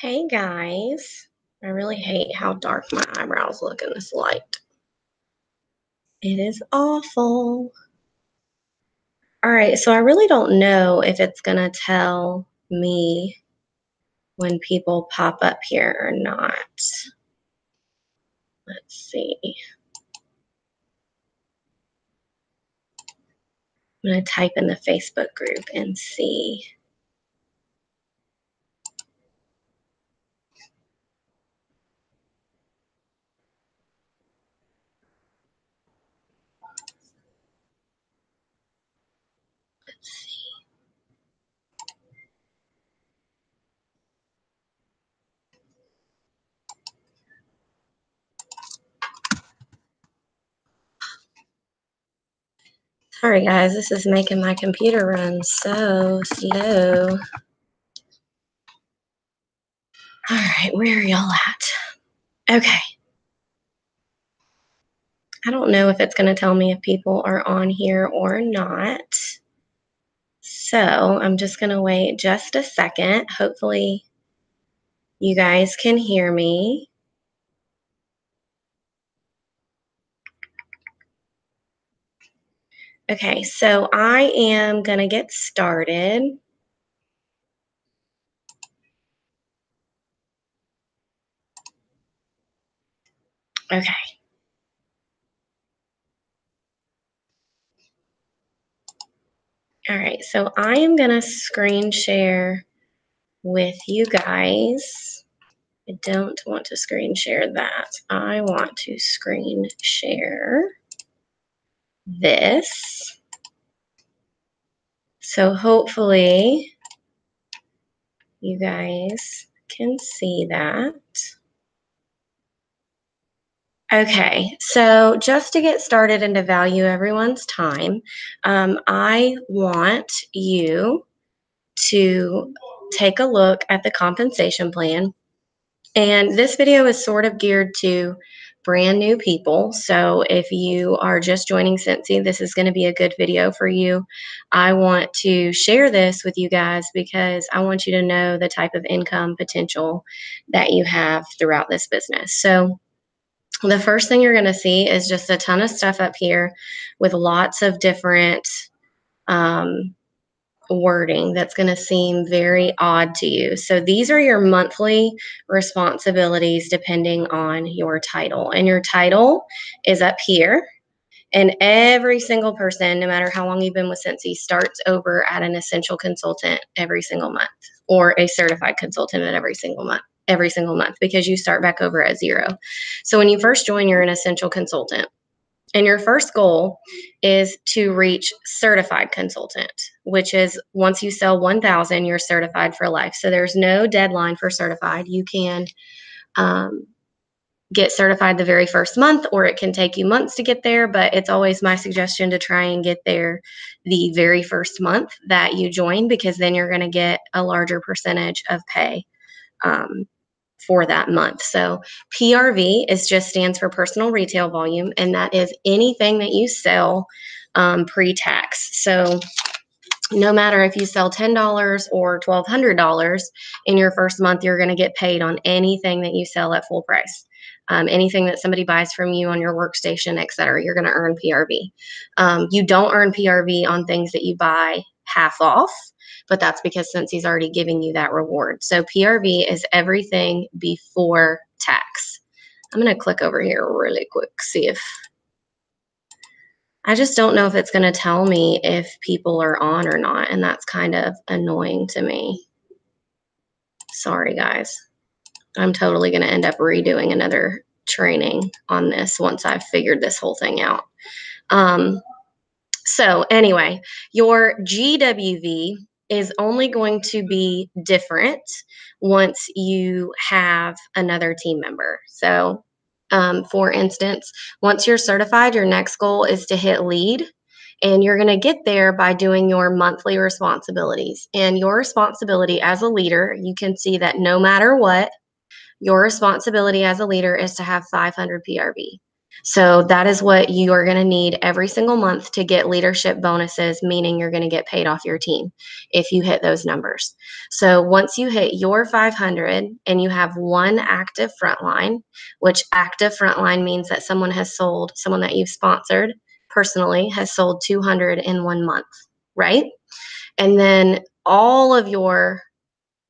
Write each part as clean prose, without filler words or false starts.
Hey guys, I really hate how dark my eyebrows look in this light. It is awful. All right, so I really don't know if it's gonna tell me when people pop up here or not. Let's see. I'm gonna type in the Facebook group and see. Let's see. Sorry guys, this is making my computer run so slow. All right, where are y'all at? Okay. I don't know if it's going to tell me if people are on here or not. So I'm just going to wait just a second. Hopefully you guys can hear me. Okay, so I am going to get started. Okay. All right, so I am going to screen share with you guys. I don't want to screen share that. I want to screen share this. So hopefully you guys can see that. Okay, so just to get started and to value everyone's time, I want you to take a look at the compensation plan. And this video is sort of geared to brand new people. So if you are just joining Scentsy, this is going to be a good video for you. I want to share this with you guys because I want you to know the type of income potential that you have throughout this business. So the first thing you're going to see is just a ton of stuff up here with lots of different wording that's going to seem very odd to you. So these are your monthly responsibilities depending on your title. And your title is up here. And every single person, no matter how long you've been with Scentsy, starts over at an essential consultant every single month or a certified consultant at every single month because you start back over at zero. So when you first join, you're an essential consultant. And your first goal is to reach certified consultant, which is once you sell 1,000, you're certified for life. So there's no deadline for certified. You can get certified the very first month, or it can take you months to get there, but it's always my suggestion to try and get there the very first month that you join, because then you're going to get a larger percentage of pay for that month. So PRV just stands for personal retail volume, and that is anything that you sell pre-tax. So no matter if you sell $10 or $1,200 in your first month, you're going to get paid on anything that you sell at full price. Anything that somebody buys from you on your workstation, et cetera, you're going to earn PRV. You don't earn PRV on things that you buy half off, but that's because Scentsy's already giving you that reward. So PRV is everything before tax. I'm going to click over here really quick, see if I just don't know if it's going to tell me if people are on or not, and that's kind of annoying to me. Sorry, guys. I'm totally going to end up redoing another training on this once I've figured this whole thing out. So anyway, your GWV is only going to be different once you have another team member. So for instance, once you're certified, your next goal is to hit lead. And you're going to get there by doing your monthly responsibilities. And your responsibility as a leader, you can see that no matter what, your responsibility as a leader is to have 500 PRV. So that is what you are going to need every single month to get leadership bonuses, meaning you're going to get paid off your team if you hit those numbers. So once you hit your 500 and you have one active frontline, which active frontline means that someone that you've sponsored personally has sold 200 in 1 month, right? And then all of your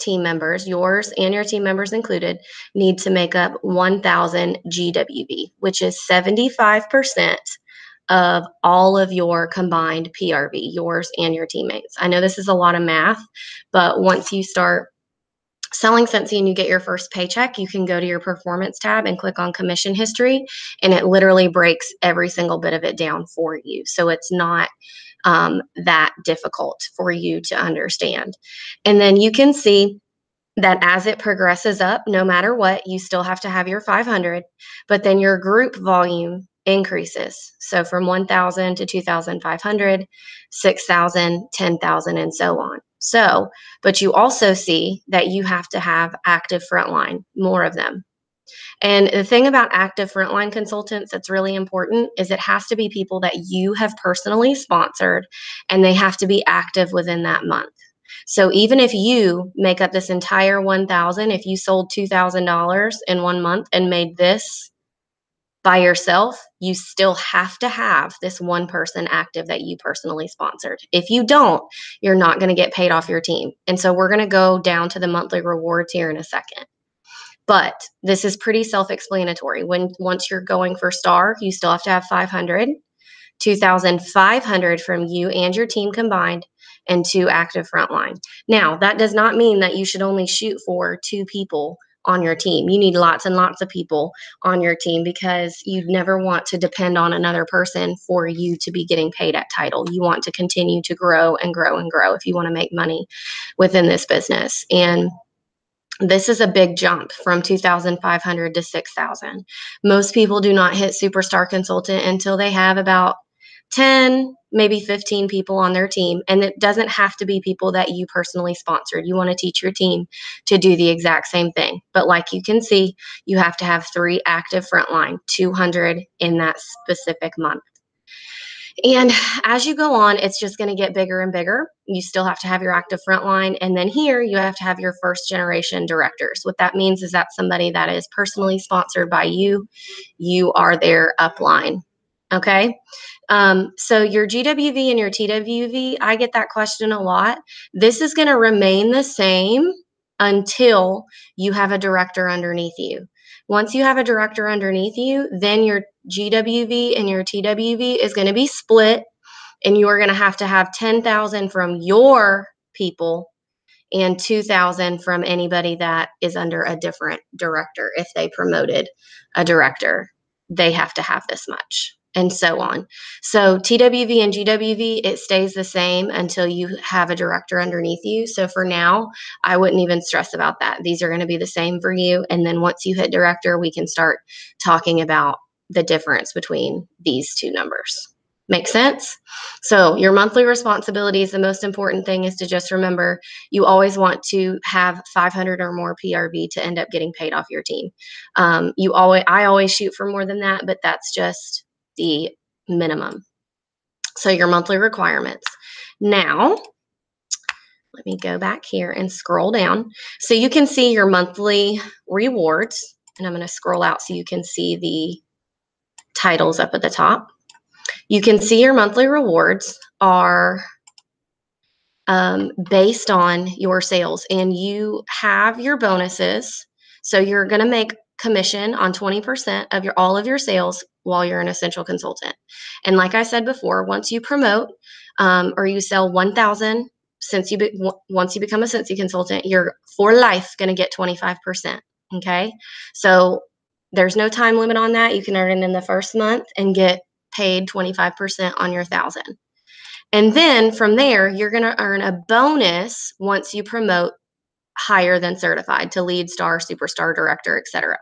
team members, yours and your team members included, need to make up 1,000 GWV, which is 75% of all of your combined PRV, yours and your teammates. I know this is a lot of math, but once you start selling Scentsy and you get your first paycheck, you can go to your performance tab and click on commission history, and it literally breaks every single bit of it down for you. So it's not that difficult for you to understand. And then you can see that as it progresses up, no matter what, you still have to have your 500, but then your group volume increases. So from 1,000 to 2,500, 6,000, 10,000, and so on. So, but you also see that you have to have active frontline, more of them. And the thing about active frontline consultants that's really important is it has to be people that you have personally sponsored, and they have to be active within that month. So even if you make up this entire 1,000, if you sold $2,000 in 1 month and made this by yourself, you still have to have this one person active that you personally sponsored. If you don't, you're not going to get paid off your team. And so we're going to go down to the monthly rewards here in a second. But this is pretty self-explanatory. Once you're going for star, you still have to have 500, 2,500 from you and your team combined, and 2 active frontline. Now, that does not mean that you should only shoot for 2 people on your team. You need lots and lots of people on your team because you'd never want to depend on another person for you to be getting paid at title. You want to continue to grow and grow and grow if you want to make money within this business. And this is a big jump from 2,500 to 6,000. Most people do not hit superstar consultant until they have about 10, maybe 15 people on their team. And it doesn't have to be people that you personally sponsored. You want to teach your team to do the exact same thing. But like you can see, you have to have 3 active frontline, 200 in that specific month. And as you go on, it's just going to get bigger and bigger. You still have to have your active frontline. And then here you have to have your first generation directors. What that means is that somebody that is personally sponsored by you, you are their upline. Okay. So your GWV and your TWV, I get that question a lot. This is going to remain the same until you have a director underneath you. Once you have a director underneath you, then your GWV and your TWV is going to be split, and you are going to have 10,000 from your people and 2,000 from anybody that is under a different director. If they promoted a director, they have to have this much, and so on. So TWV and GWV, it stays the same until you have a director underneath you. So for now, I wouldn't even stress about that. These are going to be the same for you. And then once you hit director, we can start talking about the difference between these two numbers. Make sense? So your monthly responsibilities, the most important thing is to just remember you always want to have 500 or more PRV to end up getting paid off your team. I always shoot for more than that, but that's just the minimum. So your monthly requirements. Now, let me go back here and scroll down. So you can see your monthly rewards, and I'm going to scroll out so you can see the titles up at the top. You can see your monthly rewards are based on your sales, and you have your bonuses. So you're going to make commission on 20% of all of your sales while you're an essential consultant. And like I said before, once you promote or you sell 1,000, once you become a Scentsy consultant, you're for life going to get 25%. Okay, so there's no time limit on that. You can earn it in the first month and get paid 25% on your 1,000. And then from there, you're going to earn a bonus once you promote higher than certified to lead star, superstar, director, etc.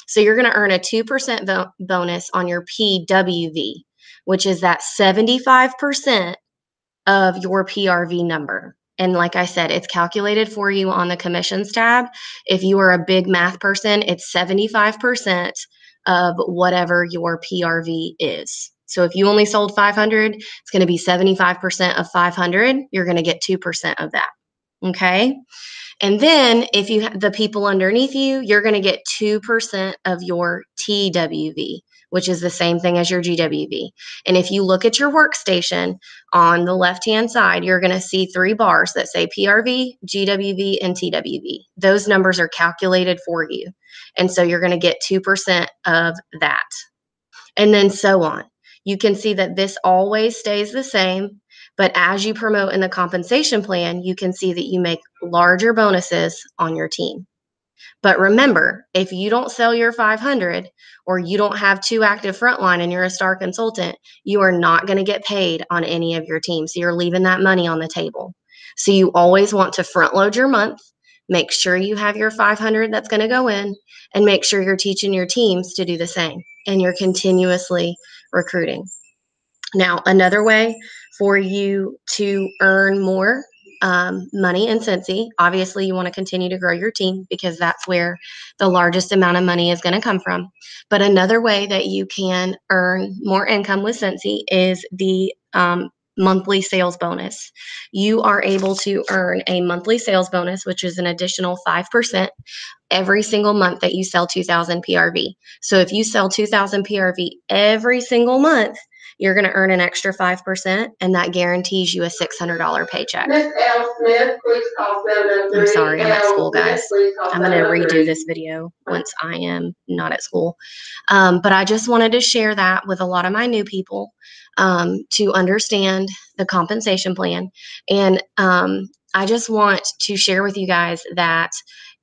So you're going to earn a 2% bonus on your PWV, which is that 75% of your PRV number. And like I said, it's calculated for you on the commissions tab. If you are a big math person, it's 75% of whatever your PRV is. So if you only sold 500, it's going to be 75% of 500. You're going to get 2% of that. Okay. And then if you have the people underneath you, you're going to get 2% of your TWV, which is the same thing as your GWV. And if you look at your workstation on the left-hand side, you're going to see 3 bars that say PRV, GWV, and TWV. Those numbers are calculated for you. And so you're going to get 2% of that. And then so on. You can see that this always stays the same, but as you promote in the compensation plan, you can see that you make larger bonuses on your team. But remember, if you don't sell your 500 or you don't have 2 active frontline and you're a star consultant, you are not going to get paid on any of your teams. So you're leaving that money on the table. So you always want to front load your month, make sure you have your 500 that's going to go in, and make sure you're teaching your teams to do the same and you're continuously recruiting. Now, another way for you to earn more money in Scentsy, obviously you want to continue to grow your team because that's where the largest amount of money is going to come from. But another way that you can earn more income with Scentsy is the monthly sales bonus. You are able to earn a monthly sales bonus, which is an additional 5% every single month that you sell 2,000 PRV. So if you sell 2,000 PRV every single month, you're going to earn an extra 5%, and that guarantees you a $600 paycheck. Miss L. Smith, please call I'm sorry, I'm at school, guys. Please call I'm going to redo this video once I am not at school. But I just wanted to share that with a lot of my new people to understand the compensation plan. And I just want to share with you guys that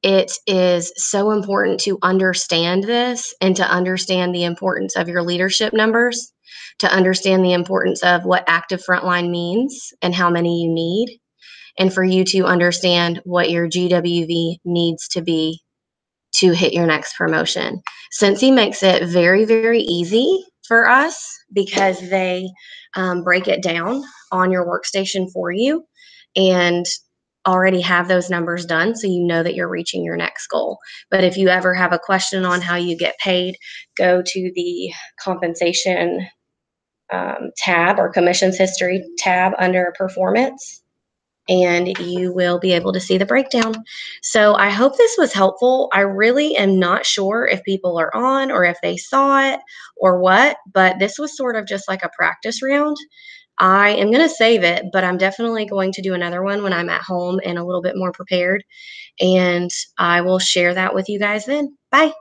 it is so important to understand this and to understand the importance of your leadership numbers, to understand the importance of what active frontline means and how many you need, and for you to understand what your GWV needs to be to hit your next promotion. Scentsy makes it very, very easy for us because they break it down on your workstation for you and already have those numbers done so you know that you're reaching your next goal. But if you ever have a question on how you get paid, go to the compensation tab or commissions history tab under performance, and you will be able to see the breakdown. So I hope this was helpful. I really am not sure if people are on or if they saw it or what, but this was sort of just like a practice round. I am going to save it, but I'm definitely going to do another one when I'm at home and a little bit more prepared. And I will share that with you guys then. Bye.